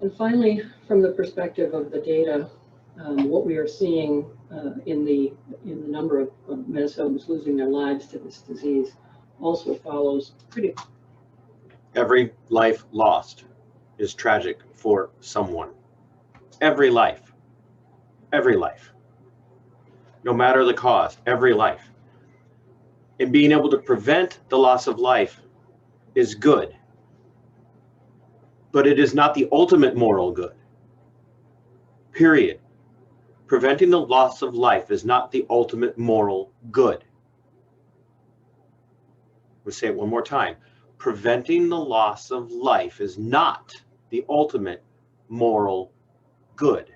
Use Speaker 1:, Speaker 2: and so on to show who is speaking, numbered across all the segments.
Speaker 1: And finally, from the perspective of the data, what we are seeing in the number of Minnesotans losing their lives to this disease also follows pretty.
Speaker 2: Every life lost is tragic for someone. Every life. Every life. No matter the cause, every life. And being able to prevent the loss of life is good. But it is not the ultimate moral good. Period. Preventing the loss of life is not the ultimate moral good. We'll say it one more time. Preventing the loss of life is not the ultimate moral good.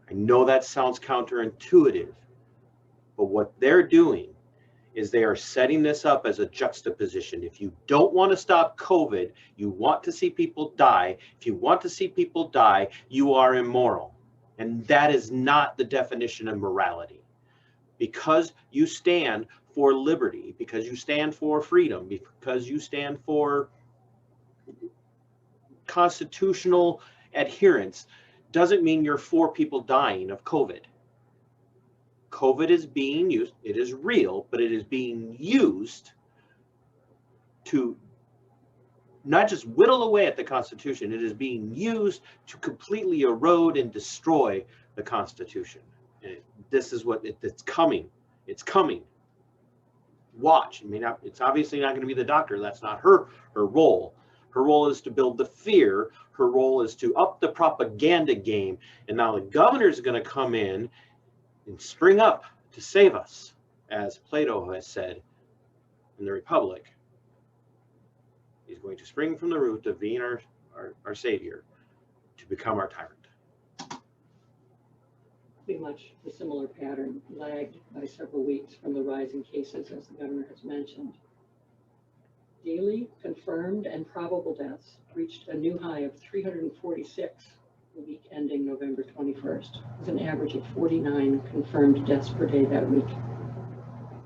Speaker 2: I know that sounds counterintuitive, but what they're doing is they are setting this up as a juxtaposition. If you don't want to stop COVID, you want to see people die. If you want to see people die, you are immoral. And that is not the definition of morality. Because you stand for liberty, because you stand for freedom, because you stand for constitutional adherence, doesn't mean you're for people dying of COVID. COVID is being used, it is real, but it is being used to not just whittle away at the Constitution, it is being used to completely erode and destroy the Constitution. And this is what it's coming. It's coming. Watch. I mean, it's obviously not going to be the doctor. That's not her role. Her role is to build the fear. Her role is to up the propaganda game. And now the governor is going to come in and spring up to save us, as Plato has said in the Republic. He's going to spring from the root of being our savior to become our tyrant.
Speaker 1: Pretty much a similar pattern, lagged by several weeks from the rise in cases, as the governor has mentioned. Daily confirmed and probable deaths reached a new high of 346 the week ending November 21st, with an average of 49 confirmed deaths per day that week.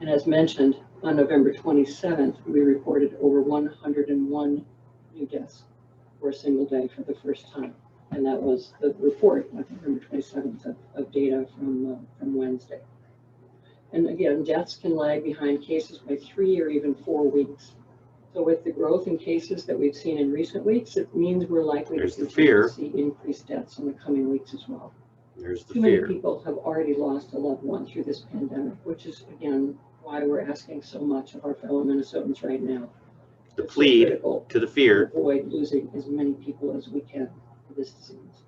Speaker 1: And as mentioned, on November 27th, we reported over 101 new deaths for a single day for the first time. And that was the report on November 27th of data from Wednesday. And again, deaths can lag behind cases by 3 or even 4 weeks. So with the growth in cases that we've seen in recent weeks, it means we're likely to continue to see increased deaths in the coming weeks as well.
Speaker 2: There's the
Speaker 1: Too
Speaker 2: fear.
Speaker 1: many people have already lost a loved one through this pandemic, which is, again, why we're asking so much of our fellow Minnesotans right now.
Speaker 2: The plead to the fear.
Speaker 1: To avoid losing as many people as we can for this disease.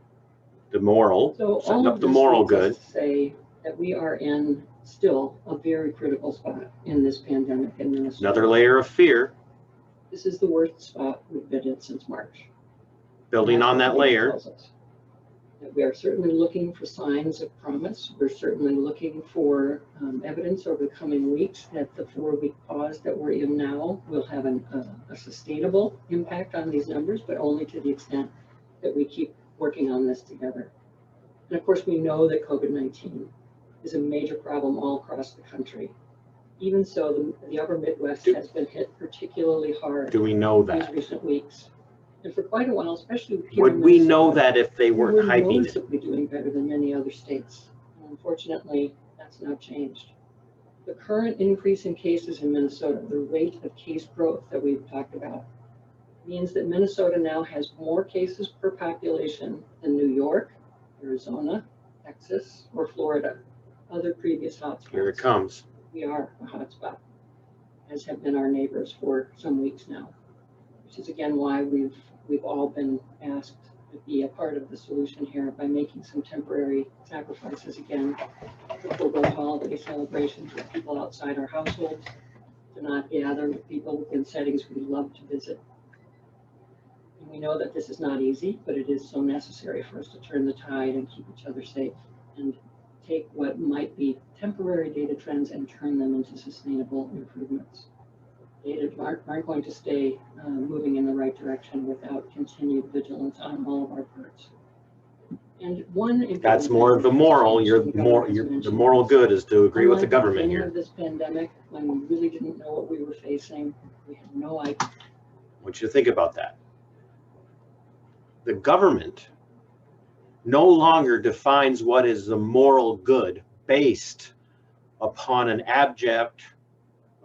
Speaker 2: The moral,
Speaker 1: so
Speaker 2: setting up the moral good.
Speaker 1: To say that we are in still a very critical spot in this pandemic in Minnesota.
Speaker 2: Another layer of fear.
Speaker 1: This is the worst spot we've been in since March.
Speaker 2: Building on that layer.
Speaker 1: We are certainly looking for signs of promise. We're certainly looking for evidence over the coming weeks that the 4-week pause that we're in now will have a sustainable impact on these numbers, but only to the extent that we keep working on this together. And of course, we know that COVID-19 is a major problem all across the country. Even so, the upper Midwest has been hit particularly hard.
Speaker 2: Do we know that?
Speaker 1: These recent weeks. And for quite a while, especially here
Speaker 2: would we know that if they weren't hyping it?
Speaker 1: We're doing better than many other states. And unfortunately, that's not changed. The current increase in cases in Minnesota, the rate of case growth that we've talked about, means that Minnesota now has more cases per population than New York, Arizona, Texas, or Florida, other previous hotspots.
Speaker 2: Here it comes.
Speaker 1: We are a hotspot, as have been our neighbors for some weeks now, which is again why we've all been asked to be a part of the solution here by making some temporary sacrifices again to forego holiday celebrations with people outside our households, to not gather with people in settings we love to visit. And we know that this is not easy, but it is so necessary for us to turn the tide and keep each other safe and take what might be temporary data trends and turn them into sustainable improvements. Data aren't going to stay moving in the right direction without continued vigilance on all of our parts. And
Speaker 2: that's more of the moral. The moral good is to agree with the government here.
Speaker 1: Of this pandemic, when we really didn't know what we were facing, we had no idea.
Speaker 2: I want you to think about that. The government no longer defines what is the moral good based upon an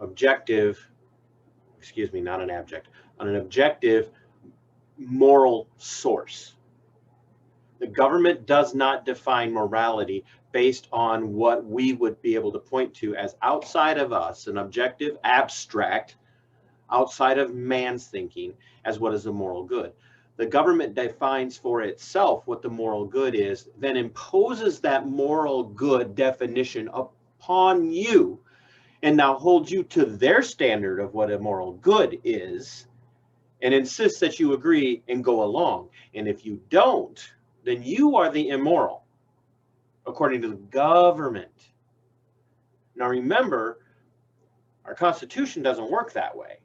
Speaker 2: objective moral source. The government does not define morality based on what we would be able to point to as outside of us, an objective, abstract, outside of man's thinking, as what is the moral good. The government defines for itself what the moral good is, then imposes that moral good definition upon you, and now holds you to their standard of what a moral good is, and insists that you agree and go along. And if you don't, then you are the immoral, according to the government. Now remember, our Constitution doesn't work that way.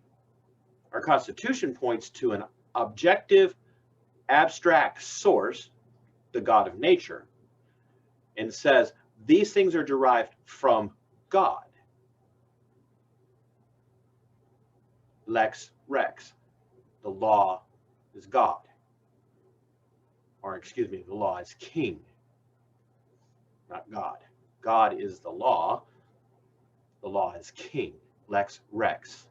Speaker 2: Our Constitution points to an objective, abstract source, the God of nature, and says these things are derived from God. Lex Rex, the law is God. Or excuse me, the law is king, not God. God is the law is king. Lex Rex.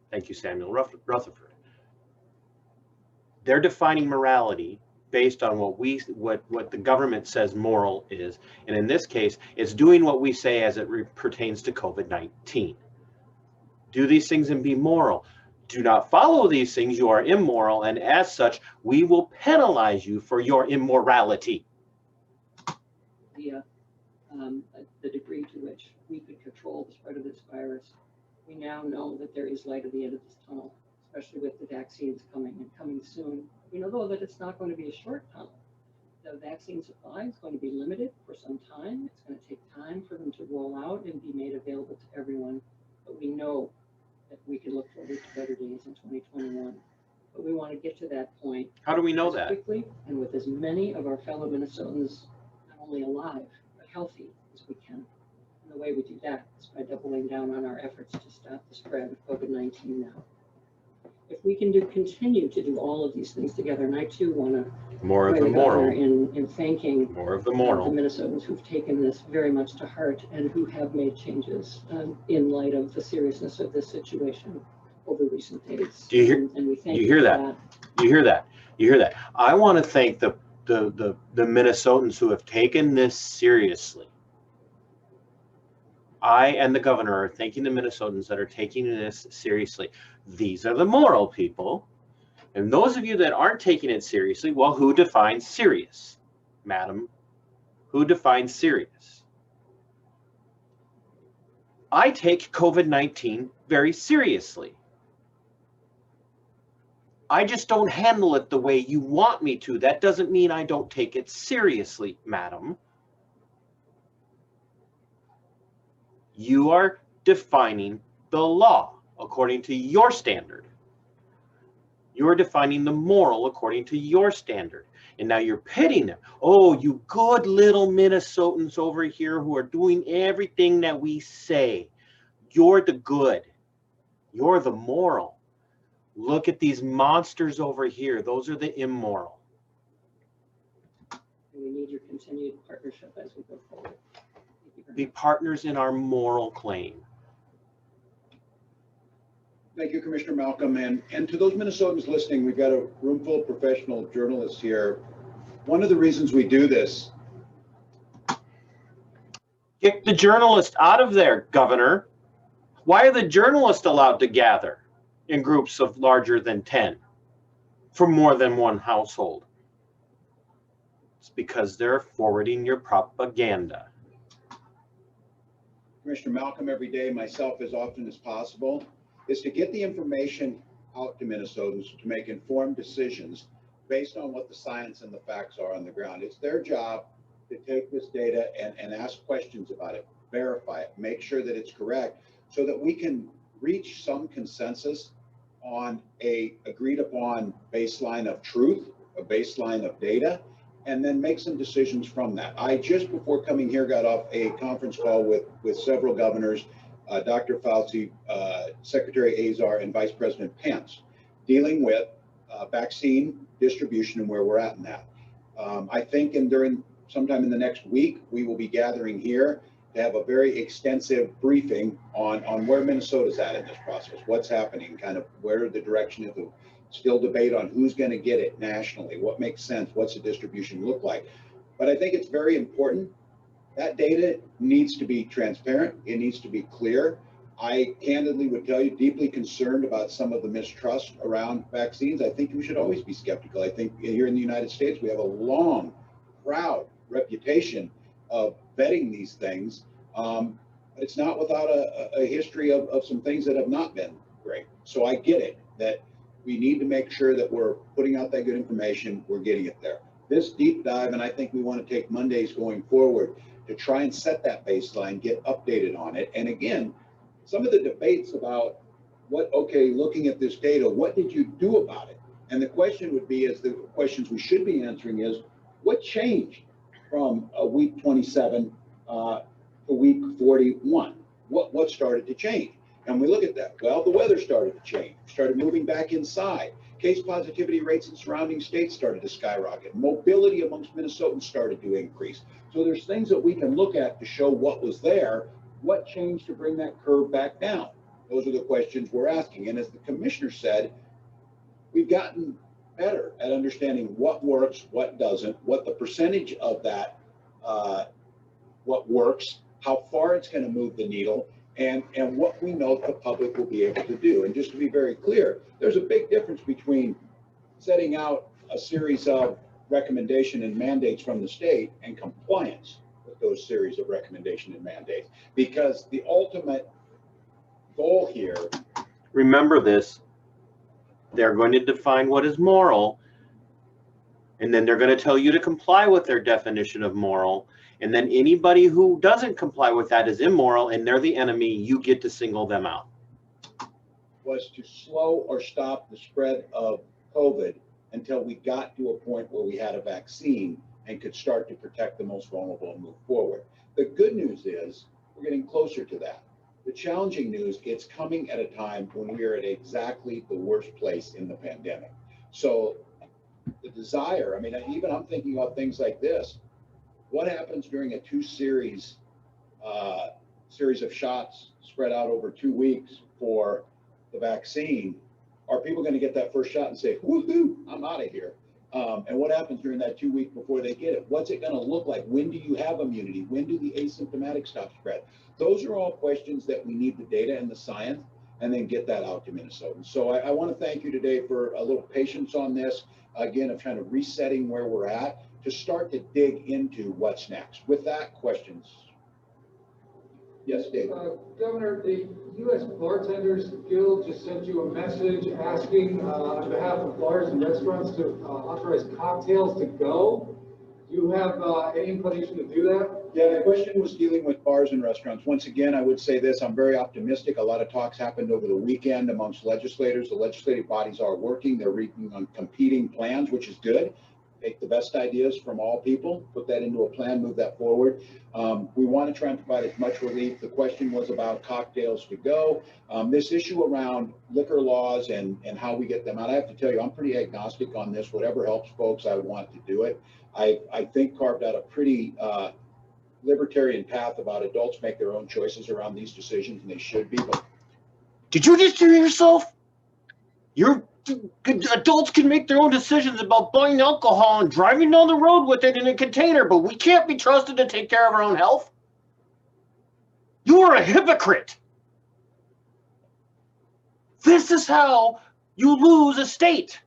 Speaker 2: Thank you, Samuel Rutherford. They're defining morality based on what the government says moral is, and in this case, it's doing what we say as it pertains to COVID-19. Do these things and be moral. Do not follow these things, you are immoral, and as such, we will penalize you for your immorality.
Speaker 1: The degree to which we could control the spread of this virus, we now know that there is light at the end of this tunnel, especially with the vaccines coming soon. We know, though, that it's not going to be a short tunnel. The vaccine supply is going to be limited for some time. It's going to take time for them to roll out and be made available to everyone, but we know that we can look forward to better days in 2021. But we want to get to that point.
Speaker 2: How do we know that?
Speaker 1: Quickly, and with as many of our fellow Minnesotans not only alive, but healthy as we can. And the way we do that is by doubling down on our efforts to stop the spread of COVID-19 now. If we can continue to do all of these things together, and I too want to
Speaker 2: more of the moral
Speaker 1: in thanking
Speaker 2: more of the moral
Speaker 1: the Minnesotans who've taken this very much to heart and who have made changes in light of the seriousness of this situation over recent days.
Speaker 2: Do you hear?
Speaker 1: And we thank
Speaker 2: you hear that? You hear that? You hear that? I want to thank the Minnesotans who have taken this seriously. I and the governor are thanking the Minnesotans that are taking this seriously. These are the moral people. And those of you that aren't taking it seriously, well, who defines serious, madam? Who defines serious? I take COVID-19 very seriously. I just don't handle it the way you want me to. That doesn't mean I don't take it seriously, madam. You are defining the law according to your standard. You're defining the moral according to your standard. And now you're pitting them. Oh, you good little Minnesotans over here who are doing everything that we say. You're the good. You're the moral. Look at these monsters over here. Those are the immoral.
Speaker 1: We need your continued partnership as we go forward.
Speaker 2: Be partners in our moral claim.
Speaker 3: Thank you, Commissioner Malcolm. And to those Minnesotans listening, we've got a room full of professional journalists here. One of the reasons we do this.
Speaker 2: Kick the journalist out of there, Governor. Why are the journalists allowed to gather in groups of larger than 10 from more than one household? It's because they're forwarding your propaganda.
Speaker 3: Commissioner Malcolm, every day, myself as often as possible, is to get the information out to Minnesotans to make informed decisions based on what the science and the facts are on the ground. It's their job to take this data and ask questions about it, verify it, make sure that it's correct, so that we can reach some consensus on a agreed upon baseline of truth, a baseline of data, and then make some decisions from that. I just before coming here got off a conference call with several governors, Dr. Fauci, Secretary Azar, and Vice President Pence, dealing with vaccine distribution and where we're at in that. I think during sometime in the next week, we will be gathering here to have a very extensive briefing on where Minnesota's at in this process, what's happening, kind of where the direction is. Still debate on who's going to get it nationally, what makes sense, what's the distribution look like. But I think it's very important. That data needs to be transparent. It needs to be clear. I candidly would tell you, deeply concerned about some of the mistrust around vaccines. I think we should always be skeptical. I think here in the United States, we have a long, proud reputation of vetting these things. But it's not without a history of some things that have not been great. So I get it that we need to make sure that we're putting out that good information, we're getting it there. This deep dive, and I think we want to take Mondays going forward to try and set that baseline, get updated on it. And again, some of the debates about looking at this data, what did you do about it? And the question would be, the questions we should be answering is, what changed from week 27 to week 41? What started to change? And we look at that. Well, the weather started to change, started moving back inside. Case positivity rates in surrounding states started to skyrocket. Mobility amongst Minnesotans started to increase. So there's things that we can look at to show what was there, what changed to bring that curve back down. Those are the questions we're asking. And as the commissioner said, we've gotten better at understanding what works, what doesn't, what the percentage of that, what works, how far it's going to move the needle, and what we know the public will be able to do. And just to be very clear, there's a big difference between setting out a series of recommendation and mandates from the state and compliance with those series of recommendation and mandates. Because the ultimate goal here.
Speaker 2: Remember this, they're going to define what is moral, and then they're going to tell you to comply with their definition of moral. And then anybody who doesn't comply with that is immoral and they're the enemy. You get to single them out.
Speaker 3: Was to slow or stop the spread of COVID until we got to a point where we had a vaccine and could start to protect the most vulnerable and move forward. The good news is we're getting closer to that. The challenging news, it's coming at a time when we are at exactly the worst place in the pandemic. So the desire, I mean, even I'm thinking about things like this. What happens during a series of shots spread out over 2 weeks for the vaccine? Are people going to get that first shot and say, woohoo, I'm out of here? And what happens during that 2 weeks before they get it? What's it going to look like? When do you have immunity? When do the asymptomatic stop spread? Those are all questions that we need the data and the science and then get that out to Minnesotans. So I want to thank you today for a little patience on this, again, of kind of resetting where we're at to start to dig into what's next. With that, questions? Yes, Dave.
Speaker 4: Governor, the U.S. Bartenders Guild just sent you a message asking on behalf of bars and restaurants to authorize cocktails to go. Do you have any inclination to do that?
Speaker 3: Yeah, the question was dealing with bars and restaurants. Once again, I would say this, I'm very optimistic. A lot of talks happened over the weekend amongst legislators. The legislative bodies are working. They're working on competing plans, which is good. Take the best ideas from all people, put that into a plan, move that forward. We want to try and provide as much relief. The question was about cocktails to go. This issue around liquor laws and how we get them out, I have to tell you, I'm pretty agnostic on this. Whatever helps folks, I want to do it. I think carved out a pretty libertarian path about adults make their own choices around these decisions, and they should be. But
Speaker 2: did you just hear yourself? Adults can make their own decisions about buying alcohol and driving down the road with it in a container, but we can't be trusted to take care of our own health. You are a hypocrite. This is how you lose a state.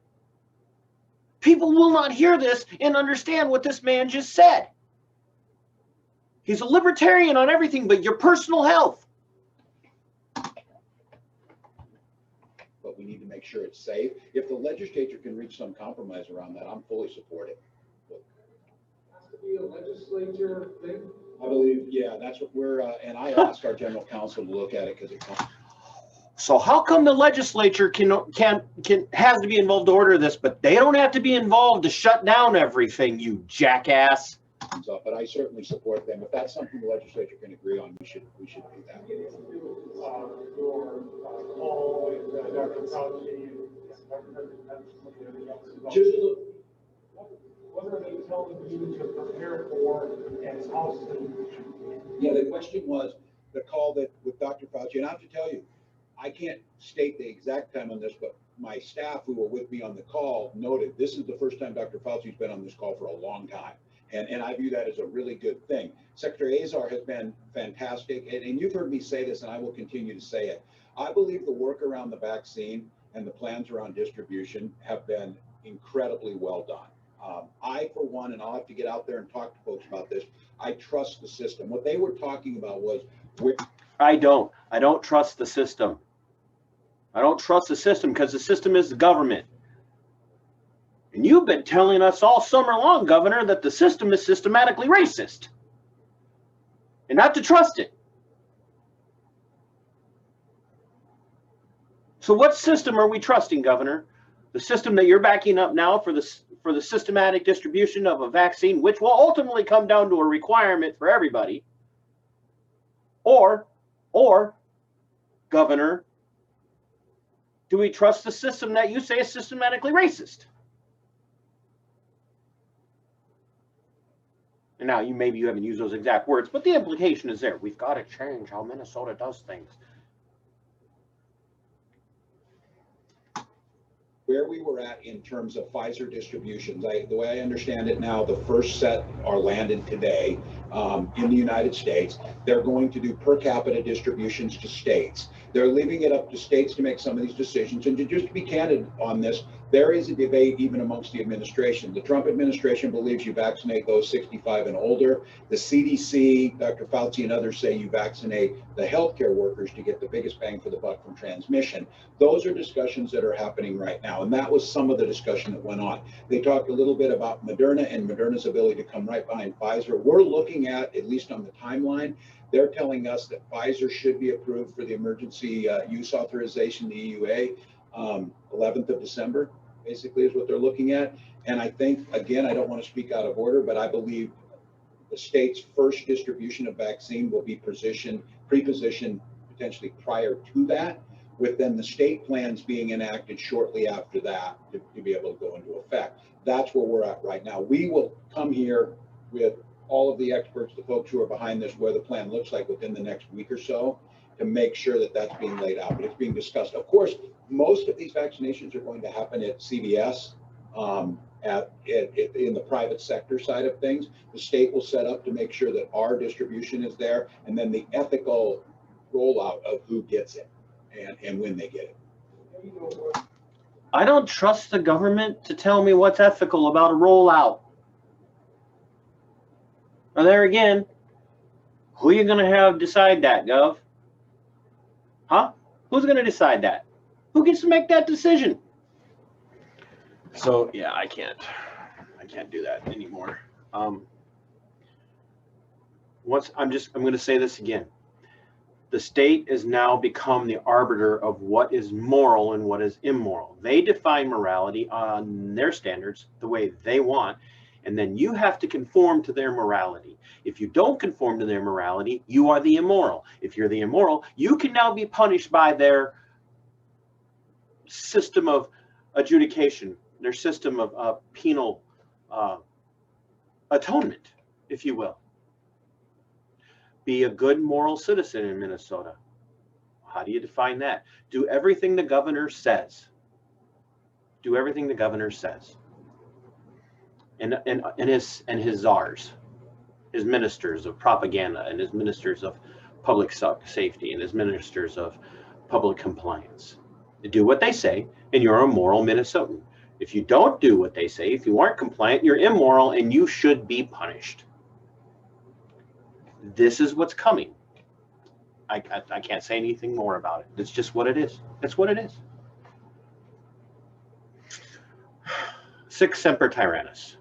Speaker 2: People will not hear this and understand what this man just said. He's a libertarian on everything but your personal health.
Speaker 3: But we need to make sure it's safe. If the legislature can reach some compromise around that, I'm fully supportive.
Speaker 4: It has to be a legislature thing.
Speaker 3: I believe, yeah, that's what we're, and I asked our general counsel to look at it because it comes.
Speaker 2: So how come the legislature has to be involved to order this, but they don't have to be involved to shut down everything, you jackass?
Speaker 3: Up, but I certainly support them. If that's something the legislature can agree on, we should do that.
Speaker 4: Your call with Dr. Fauci
Speaker 3: Just
Speaker 5: What are they telling you to prepare for and how soon?
Speaker 3: Yeah, the question was the call that with Dr. Fauci, and I have to tell you, I can't state the exact time on this, but my staff who were with me on the call noted this is the first time Dr. Fauci's been on this call for a long time. And I view that as a really good thing. Secretary Azar has been fantastic, and you've heard me say this, and I will continue to say it. I believe the work around the vaccine and the plans around distribution have been incredibly well done. I, for one, and I'll have to get out there and talk to folks about this, I trust the system. What they were talking about was,
Speaker 2: I don't trust the system. I don't trust the system because the system is the government. And you've been telling us all summer long, Governor, that the system is systematically racist and not to trust it. So what system are we trusting, Governor? The system that you're backing up now for the systematic distribution of a vaccine, which will ultimately come down to a requirement for everybody, or Governor, do we trust the system that you say is systematically racist? And now maybe you haven't used those exact words, but the implication is there. We've got to change how Minnesota does things.
Speaker 3: Where we were at in terms of Pfizer distributions, the way I understand it now, the first set are landed today in the United States. They're going to do per capita distributions to states. They're leaving it up to states to make some of these decisions. And just to be candid on this, there is a debate even amongst the administration. The Trump administration believes you vaccinate those 65 and older. The CDC, Dr. Fauci and others say you vaccinate the healthcare workers to get the biggest bang for the buck from transmission. Those are discussions that are happening right now. And that was some of the discussion that went on. They talked a little bit about Moderna and Moderna's ability to come right behind Pfizer. We're looking at least on the timeline, they're telling us that Pfizer should be approved for the emergency use authorization, the EUA, 11th of December, basically is what they're looking at. And I think, again, I don't want to speak out of order, but I believe the state's first distribution of vaccine will be pre-positioned potentially prior to that, with then the state plans being enacted shortly after that to be able to go into effect. That's where we're at right now. We will come here with all of the experts, the folks who are behind this, where the plan looks like within the next week or so, to make sure that that's being laid out, but it's being discussed. Of course, most of these vaccinations are going to happen at CVS, in the private sector side of things. The state will set up to make sure that our distribution is there, and then the ethical rollout of who gets it and when they get it.
Speaker 2: I don't trust the government to tell me what's ethical about a rollout. Now there again, who are you going to have decide that, Gov? Huh? Who's going to decide that? Who gets to make that decision? So yeah, I can't do that anymore. I'm going to say this again. The state has now become the arbiter of what is moral and what is immoral. They define morality on their standards the way they want, and then you have to conform to their morality. If you don't conform to their morality, you are the immoral. If you're the immoral, you can now be punished by their system of adjudication, their system of penal atonement, if you will. Be a good moral citizen in Minnesota. How do you define that? Do everything the governor says. Do everything the governor says. And his czars, his ministers of propaganda, and his ministers of public safety, and his ministers of public compliance. Do what they say, and you're a moral Minnesotan. If you don't do what they say, if you aren't compliant, you're immoral, and you should be punished. This is what's coming. I can't say anything more about it. It's just what it is. It's what it is. Sic semper tyrannis.